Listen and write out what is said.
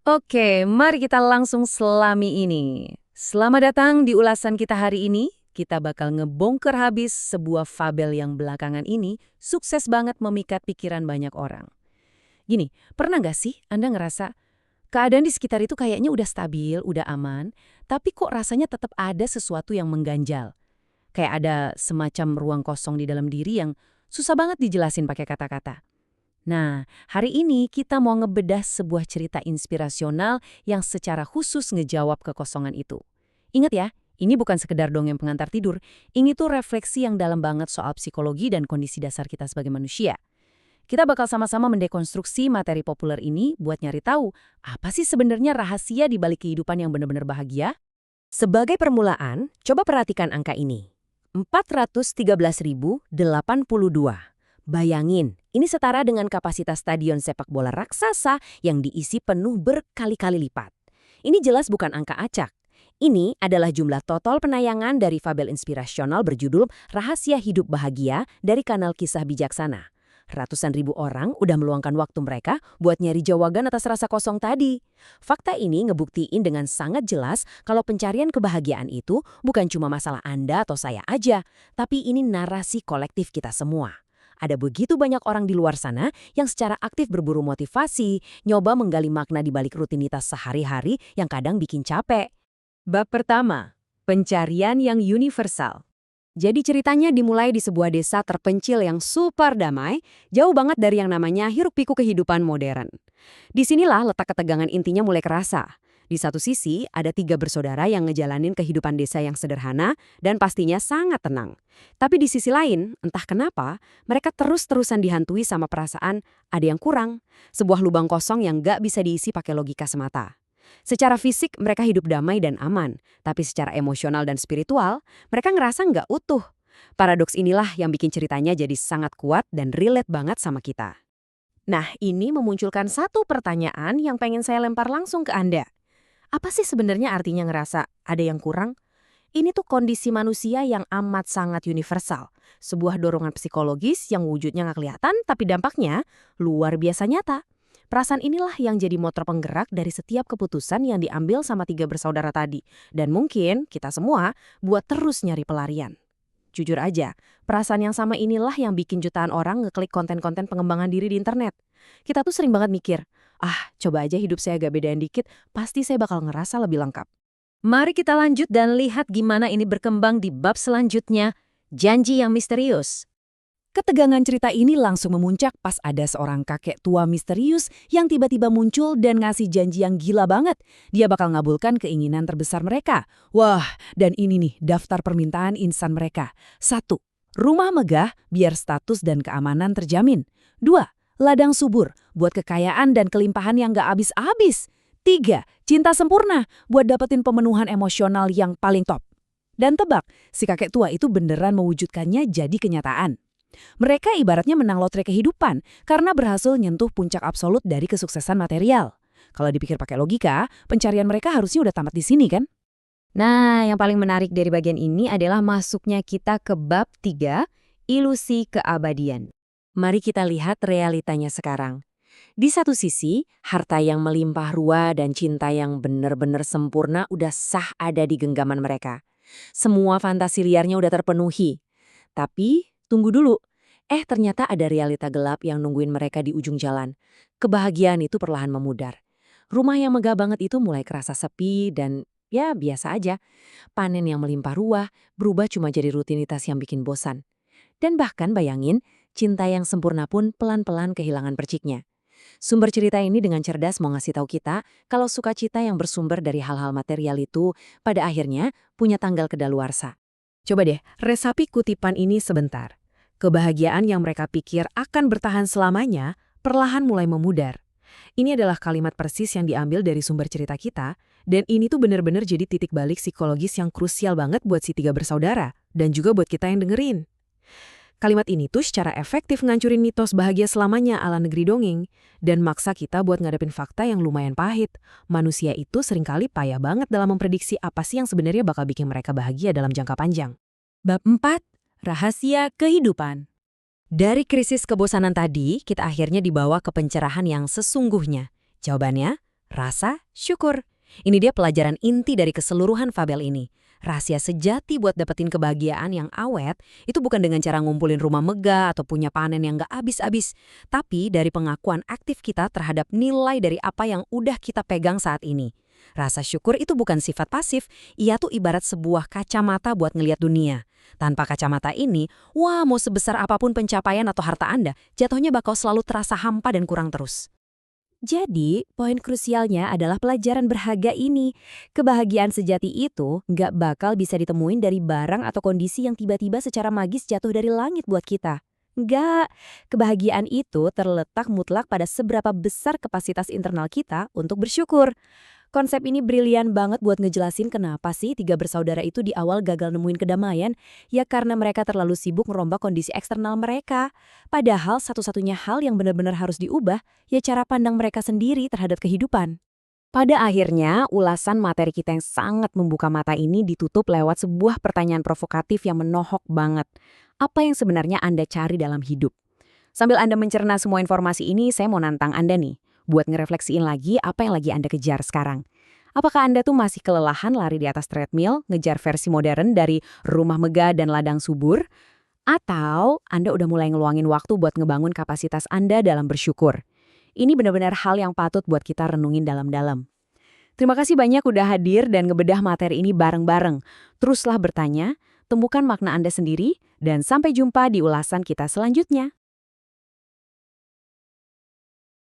Oke, mari kita langsung selami ini. Selamat datang di ulasan kita hari ini. Kita bakal ngebongkar habis sebuah fabel yang belakangan ini sukses banget memikat pikiran banyak orang. Gini, pernah nggak sih Anda ngerasa keadaan di sekitar itu kayaknya udah stabil, udah aman, tapi kok rasanya tetap ada sesuatu yang mengganjal? Kayak ada semacam ruang kosong di dalam diri yang susah banget dijelasin pakai kata-kata. Nah, hari ini kita mau ngebedah sebuah cerita inspirasional yang secara khusus ngejawab kekosongan itu. Ingat ya, ini bukan sekedar dongeng pengantar tidur, ini tuh refleksi yang dalam banget soal psikologi dan kondisi dasar kita sebagai manusia. Kita bakal sama-sama mendekonstruksi materi populer ini buat nyari tahu apa sih sebenarnya rahasia di balik kehidupan yang benar-benar bahagia. Sebagai permulaan, coba perhatikan angka ini. 413.082. Bayangin, ini setara dengan kapasitas stadion sepak bola raksasa yang diisi penuh berkali-kali lipat. Ini jelas bukan angka acak. Ini adalah jumlah total penayangan dari fabel inspirasional berjudul Rahasia Hidup Bahagia dari kanal Kisah Bijaksana. Ratusan ribu orang udah meluangkan waktu mereka buat nyari jawaban atas rasa kosong tadi. Fakta ini ngebuktiin dengan sangat jelas kalau pencarian kebahagiaan itu bukan cuma masalah Anda atau saya aja, tapi ini narasi kolektif kita semua. Ada begitu banyak orang di luar sana yang secara aktif berburu motivasi, nyoba menggali makna di balik rutinitas sehari-hari yang kadang bikin capek. Bab pertama, pencarian yang universal. Jadi ceritanya dimulai di sebuah desa terpencil yang super damai, jauh banget dari yang namanya hiruk-pikuk kehidupan modern. Disinilah letak ketegangan intinya mulai kerasa. Di satu sisi, ada 3 bersaudara yang ngejalanin kehidupan desa yang sederhana dan pastinya sangat tenang. Tapi di sisi lain, entah kenapa, mereka terus-terusan dihantui sama perasaan ada yang kurang, sebuah lubang kosong yang gak bisa diisi pakai logika semata. Secara fisik, mereka hidup damai dan aman, tapi secara emosional dan spiritual, mereka ngerasa nggak utuh. Paradoks inilah yang bikin ceritanya jadi sangat kuat dan relate banget sama kita. Nah, ini memunculkan satu pertanyaan yang pengen saya lempar langsung ke Anda. Apa sih sebenarnya artinya ngerasa ada yang kurang? Ini tuh kondisi manusia yang amat sangat universal. Sebuah dorongan psikologis yang wujudnya nggak kelihatan tapi dampaknya luar biasa nyata. Perasaan inilah yang jadi motor penggerak dari setiap keputusan yang diambil sama 3 bersaudara tadi. Dan mungkin kita semua buat terus nyari pelarian. Jujur aja, perasaan yang sama inilah yang bikin jutaan orang ngeklik konten-konten pengembangan diri di internet. Kita tuh sering banget mikir, coba aja hidup saya agak bedain dikit, pasti saya bakal ngerasa lebih lengkap. Mari kita lanjut dan lihat gimana ini berkembang di bab selanjutnya, janji yang misterius. Ketegangan cerita ini langsung memuncak pas ada seorang kakek tua misterius yang tiba-tiba muncul dan ngasih janji yang gila banget. Dia bakal ngabulkan keinginan terbesar mereka. Wah, dan ini nih daftar permintaan insan mereka. 1. Rumah megah biar status dan keamanan terjamin. 2. Ladang subur buat kekayaan dan kelimpahan yang gak habis-habis. 3. Cinta sempurna buat dapetin pemenuhan emosional yang paling top. Dan tebak, si kakek tua itu beneran mewujudkannya jadi kenyataan. Mereka ibaratnya menang lotre kehidupan karena berhasil nyentuh puncak absolut dari kesuksesan material. Kalau dipikir pakai logika, pencarian mereka harusnya udah tamat di sini kan? Nah, yang paling menarik dari bagian ini adalah masuknya kita ke bab 3, ilusi keabadian. Mari kita lihat realitanya sekarang. Di satu sisi, harta yang melimpah ruah dan cinta yang benar-benar sempurna udah sah ada di genggaman mereka. Semua fantasi liarnya udah terpenuhi. Tapi, tunggu dulu. Ternyata ada realita gelap yang nungguin mereka di ujung jalan. Kebahagiaan itu perlahan memudar. Rumah yang megah banget itu mulai kerasa sepi dan ya biasa aja. Panen yang melimpah ruah berubah cuma jadi rutinitas yang bikin bosan. Dan bahkan bayangin, cinta yang sempurna pun pelan-pelan kehilangan perciknya. Sumber cerita ini dengan cerdas mau ngasih tahu kita kalau sukacita yang bersumber dari hal-hal material itu pada akhirnya punya tanggal kedaluarsa. Coba deh, resapi kutipan ini sebentar. Kebahagiaan yang mereka pikir akan bertahan selamanya, perlahan mulai memudar. Ini adalah kalimat persis yang diambil dari sumber cerita kita, dan ini tuh benar-benar jadi titik balik psikologis yang krusial banget buat si 3 bersaudara, dan juga buat kita yang dengerin. Kalimat ini tuh secara efektif ngancurin mitos bahagia selamanya ala negeri dongeng, dan maksa kita buat ngadepin fakta yang lumayan pahit. Manusia itu seringkali payah banget dalam memprediksi apa sih yang sebenarnya bakal bikin mereka bahagia dalam jangka panjang. Bab 4. Rahasia kehidupan. Dari krisis kebosanan tadi, kita akhirnya dibawa ke pencerahan yang sesungguhnya. Jawabannya, Rasa syukur. Ini dia pelajaran inti dari keseluruhan fabel ini. Rahasia sejati buat dapetin kebahagiaan yang awet itu bukan dengan cara ngumpulin rumah megah atau punya panen yang gak habis-habis, tapi dari pengakuan aktif kita terhadap nilai dari apa yang udah kita pegang saat ini. Rasa syukur itu bukan sifat pasif, ia tuh ibarat sebuah kacamata buat ngelihat dunia. Tanpa kacamata ini, wah mau sebesar apapun pencapaian atau harta Anda, jatuhnya bakal selalu terasa hampa dan kurang terus. Jadi, poin krusialnya adalah pelajaran berharga ini. Kebahagiaan sejati itu nggak bakal bisa ditemuin dari barang atau kondisi yang tiba-tiba secara magis jatuh dari langit buat kita. Nggak, kebahagiaan itu terletak mutlak pada seberapa besar kapasitas internal kita untuk bersyukur. Konsep ini brilian banget buat ngejelasin kenapa sih tiga bersaudara itu di awal gagal nemuin kedamaian, ya karena mereka terlalu sibuk merombak kondisi eksternal mereka. Padahal satu-satunya hal yang benar-benar harus diubah, ya cara pandang mereka sendiri terhadap kehidupan. Pada akhirnya, ulasan materi kita yang sangat membuka mata ini ditutup lewat sebuah pertanyaan provokatif yang menohok banget. Apa yang sebenarnya Anda cari dalam hidup? Sambil Anda mencerna semua informasi ini, saya mau nantang Anda nih, buat ngerefleksiin lagi apa yang lagi Anda kejar sekarang. Apakah Anda tuh masih kelelahan lari di atas treadmill, ngejar versi modern dari rumah megah dan ladang subur? Atau Anda udah mulai ngeluangin waktu buat ngebangun kapasitas Anda dalam bersyukur? Ini benar-benar hal yang patut buat kita renungin dalam-dalam. Terima kasih banyak udah hadir dan ngebedah materi ini bareng-bareng. Teruslah bertanya, temukan makna Anda sendiri, dan sampai jumpa di ulasan kita selanjutnya.